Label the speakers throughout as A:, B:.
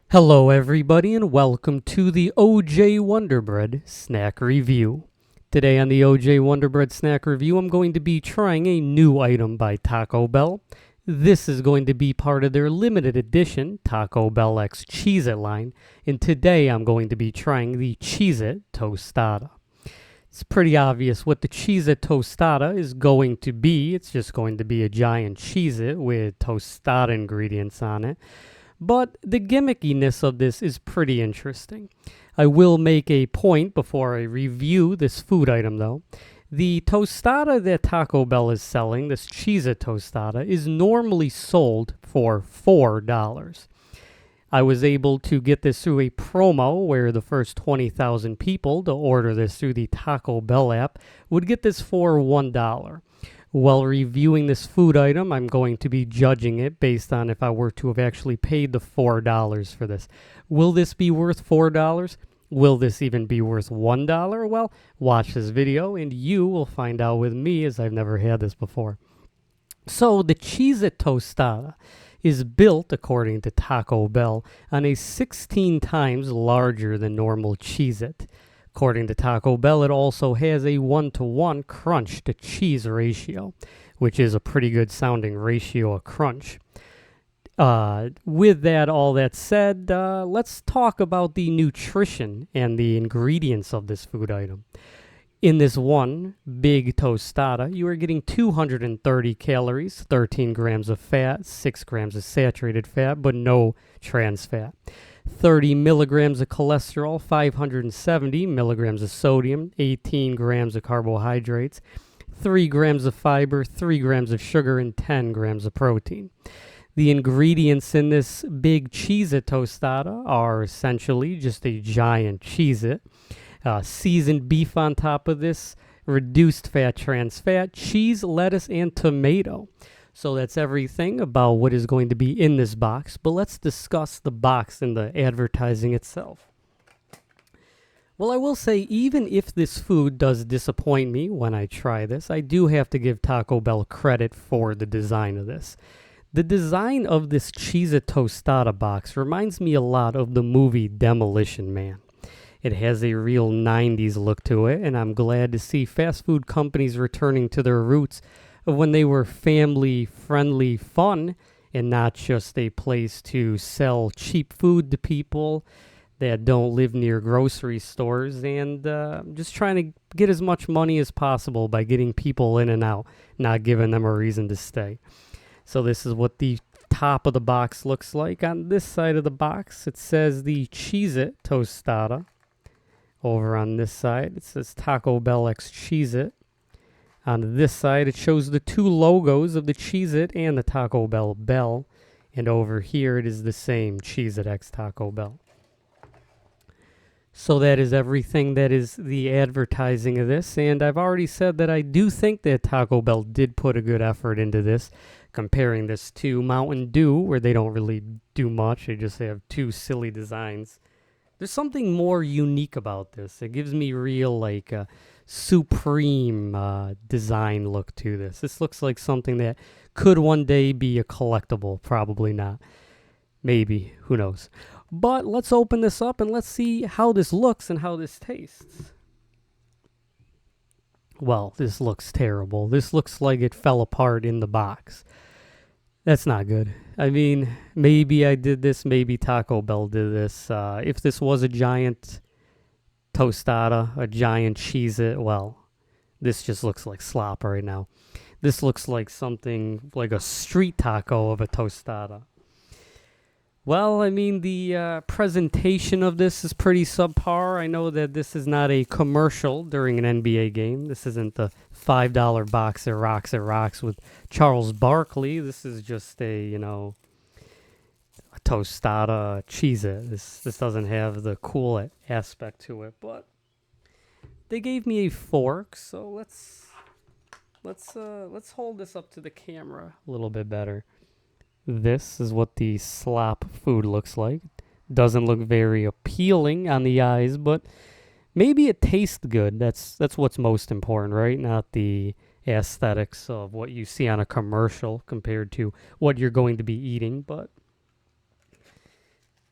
A: Hello everybody and welcome to the OJWonderbread snack review. Today on the OJWonderbread snack review, I'm going to be trying a new item by Taco Bell. This is going to be part of their limited edition Taco Bell X Cheez-It line, and today I'm going to be trying the Cheez-It Tostada. It's pretty obvious what the Cheez-It Tostada is going to be. It's just going to be a giant Cheez-It with Tostada ingredients on it. But the gimmickiness of this is pretty interesting. I will make a point before I review this food item though. The tostada that Taco Bell is selling, this Cheez-It tostada, is normally sold for $4. I was able to get this through a promo where the first 20,000 people to order this through the Taco Bell app would get this for $1. While reviewing this food item, I'm going to be judging it based on if I were to have actually paid the $4 for this. Will this be worth $4? Will this even be worth $1? Well, watch this video and you will find out with me, as I've never had this before. So the Cheez-It Tostada is built, according to Taco Bell, on a 16 times larger than normal Cheez-It. According to Taco Bell, it also has a 1-to-1 crunch to cheese ratio, which is a pretty good sounding ratio of crunch. With that, all that said, let's talk about the nutrition and the ingredients of this food item. In this one big tostada, you are getting 230 calories, 13 grams of fat, 6 grams of saturated fat, but no trans fat. 30 milligrams of cholesterol, 570 milligrams of sodium, 18 grams of carbohydrates, 3 grams of fiber, 3 grams of sugar, and 10 grams of protein. The ingredients in this big Cheez-It tostada are essentially just a giant Cheez-It. Seasoned beef on top of this, reduced fat, trans fat, cheese, lettuce, and tomato. So that's everything about what is going to be in this box. But let's discuss the box and the advertising itself. Well, I will say, even if this food does disappoint me when I try this, I do have to give Taco Bell credit for the design of this. The design of this Cheez-It Tostada box reminds me a lot of the movie Demolition Man. It has a real 90s look to it, and I'm glad to see fast food companies returning to their roots of when they were family-friendly fun and not just a place to sell cheap food to people that don't live near grocery stores and just trying to get as much money as possible by getting people in and out, not giving them a reason to stay. So this is what the top of the box looks like. On this side of the box, it says the Cheez-It Tostada. Over on this side, it says Taco Bell X Cheez-It. On this side, it shows the two logos of the Cheez-It and the Taco Bell bell. And over here, it is the same Cheez-It X Taco Bell. So that is everything that is the advertising of this. And I've already said that I do think that Taco Bell did put a good effort into this, comparing this to Mountain Dew, where they don't really do much. They just have two silly designs. There's something more unique about this. It gives me real, supreme design look to this. This looks like something that could one day be a collectible. Probably not. Maybe. Who knows? But let's open this up and let's see how this looks and how this tastes. Well, this looks terrible. This looks like it fell apart in the box. That's not good. I mean, maybe I did this. Maybe Taco Bell did this. If this was a giant tostada, a giant Cheez-It, well, this just looks like slop right now. This looks like something like a street taco of a tostada. Well, I mean, the presentation of this is pretty subpar. I know that this is not a commercial during an NBA game. This isn't the $5 box that rocks with Charles Barkley. This is just a tostada Cheez-It. This doesn't have the cool aspect to it, but they gave me a fork, so let's hold this up to the camera a little bit better. This is what the slop food looks like. Doesn't look very appealing on the eyes, but maybe it tastes good. That's what's most important, right? Not the aesthetics of what you see on a commercial compared to what you're going to be eating. But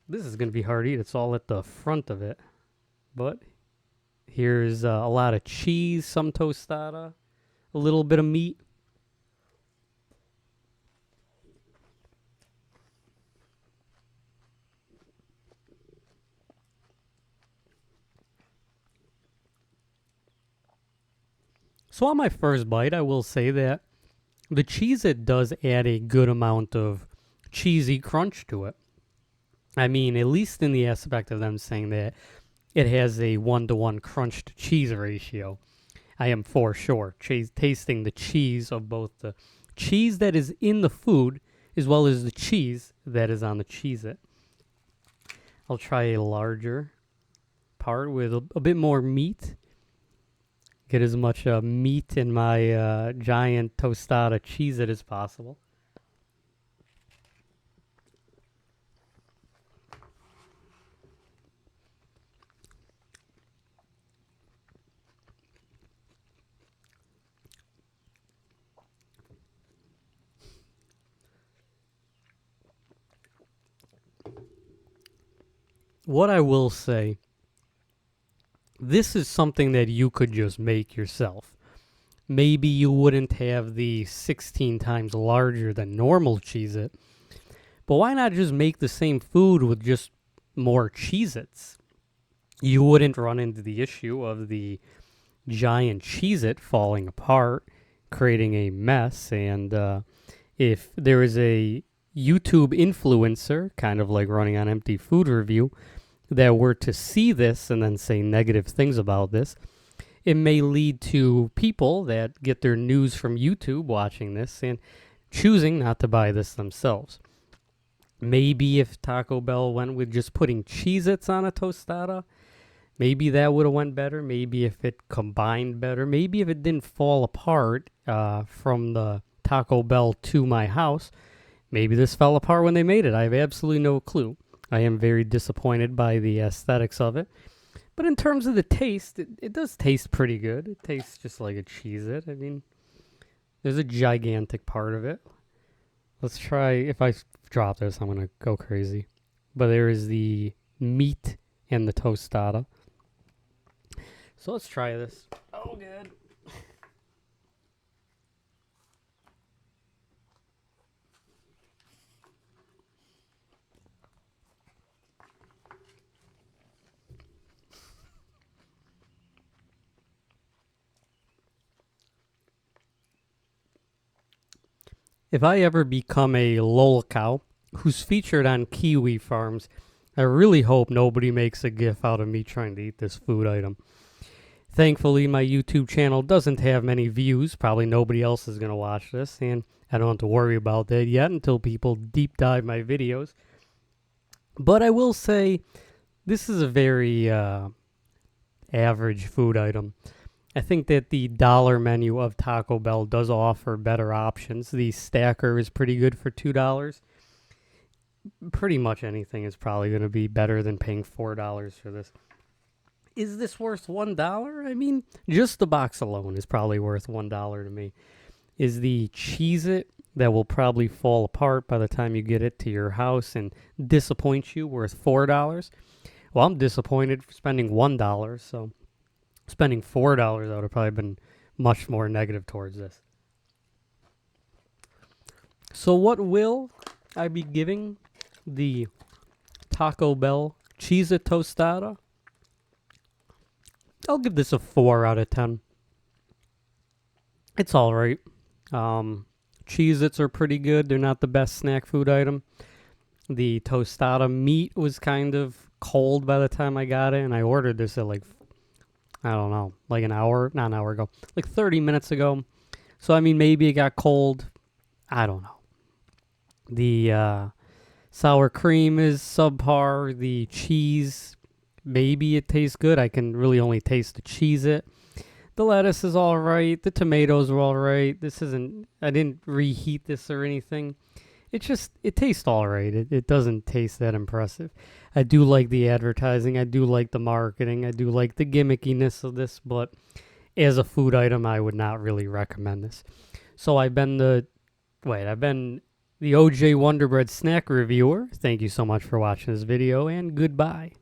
A: This is going to be hard to eat. It's all at the front of it. But here's a lot of cheese, some tostada, a little bit of meat. So on my first bite, I will say that the Cheez-It does add a good amount of cheesy crunch to it. I mean, at least in the aspect of them saying that it has a 1-to-1 crunch to cheese ratio. I am for sure tasting the cheese of both the cheese that is in the food as well as the cheese that is on the Cheez-It. I'll try a larger part with a bit more meat. Get as much meat in my giant tostada Cheez-It as possible. What I will say, this is something that you could just make yourself. Maybe you wouldn't have the 16 times larger than normal Cheez-It, but why not just make the same food with just more Cheez-Its? You wouldn't run into the issue of the giant Cheez-It falling apart, creating a mess, and if there is a YouTube influencer, kind of like running on empty food review, that were to see this and then say negative things about this, it may lead to people that get their news from YouTube watching this and choosing not to buy this themselves. Maybe if Taco Bell went with just putting Cheez-Its on a tostada, maybe that would have went better. Maybe if it combined better. Maybe if it didn't fall apart from the Taco Bell to my house. Maybe this fell apart when they made it. I have absolutely no clue. I am very disappointed by the aesthetics of it. But in terms of the taste, it does taste pretty good. It tastes just like a Cheez-It. I mean, there's a gigantic part of it. Let's try, if I drop this, I'm going to go crazy. But there is the meat and the tostada. So let's try this. Oh, good. If I ever become a lolcow who's featured on kiwi farms, I really hope nobody makes a gif out of me trying to eat this food item. Thankfully, my YouTube channel doesn't have many views. Probably nobody else is going to watch this, and I don't have to worry about that yet until people deep dive my videos. But I will say, this is a very average food item. I think that the dollar menu of Taco Bell does offer better options. The stacker is pretty good for $2. Pretty much anything is probably going to be better than paying $4 for this. Is this worth $1? I mean, just the box alone is probably worth $1 to me. Is the Cheez-It that will probably fall apart by the time you get it to your house and disappoint you worth $4? Well, I'm disappointed for spending $1, so spending $4, I would have probably been much more negative towards this. So what will I be giving the Taco Bell Cheez-It Tostada? I'll give this a 4 out of 10. It's all right. Cheez-Its are pretty good. They're not the best snack food item. The tostada meat was kind of cold by the time I got it, and I ordered this at I don't know, like not an hour ago, like 30 minutes ago. So, I mean, maybe it got cold. I don't know. The sour cream is subpar. The cheese, maybe it tastes good. I can really only taste the Cheez-It. The lettuce is all right. The tomatoes were all right. I didn't reheat this or anything. It tastes all right. It doesn't taste that impressive. I do like the advertising. I do like the marketing. I do like the gimmickiness of this, but as a food item, I would not really recommend this. So I've been the OJ Wonderbread snack reviewer. Thank you so much for watching this video, and goodbye.